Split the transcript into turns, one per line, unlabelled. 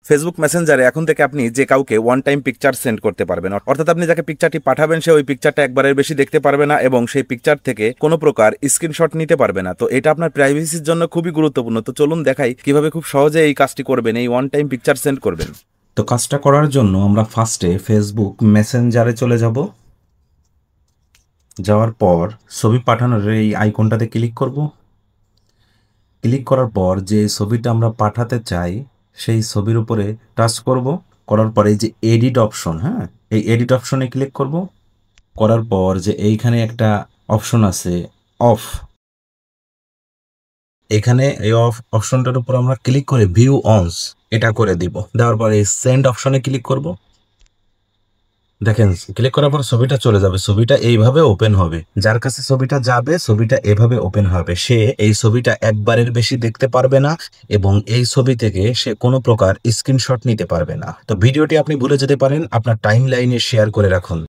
Facebook মেসেঞ্জারে এখন থেকে আপনি যে কাউকে ওয়ান টাইম পিকচার সেন্ড করতে পারবেন, অর্থাৎ আপনি যাকে পিকচারটি পাঠাবেন সে ওই পিকচারটা একবারের বেশি দেখতে পারবে না এবং সেই পিকচার থেকে কোনো প্রকার স্ক্রিনশট নিতে পারবে না। তো এটা আপনার প্রাইভেসির জন্য খুবই গুরুত্বপূর্ণ। তো চলুন দেখাই কিভাবে খুব সহজে এই কাজটি করবেন, এই ওয়ান টাইম পিকচার সেন্ড করবেন।
তো কাজটা করার জন্য আমরা ফার্স্টে ফেসবুক মেসেঞ্জারে চলে যাব। যাওয়ার পর ছবি পাঠানোর এই আইকনটাতে ক্লিক করব। ক্লিক করার পর যে ছবিটা আমরা পাঠাতে চাই সেই ছবির উপরে টাচ করব। করার পর এই যে এডিট অপশন, হ্যাঁ, এই এডিট অপশনে ক্লিক করব। করার পর যে এইখানে একটা অপশন আছে অফ, এখানে এই অফ অপশনটার উপর আমরা ক্লিক করে ভিউ অনস এটা করে দিব। দেওয়ার পর এই সেন্ড অপশনে ক্লিক করব। দেখেন, ক্লিক করার পর ছবিটা চলে যাবে, ছবিটা এইভাবে ওপেন হবে। যার কাছে ছবিটা যাবে ছবিটা এভাবে ওপেন হবে, সে এই ছবিটা একবারের বেশি দেখতে পারবে না এবং এই ছবি থেকে সে কোনো প্রকার স্ক্রিনশট নিতে পারবে না। তো ভিডিওটি আপনি ভুলে যেতে পারেন, আপনার টাইম লাইনে শেয়ার করে রাখুন।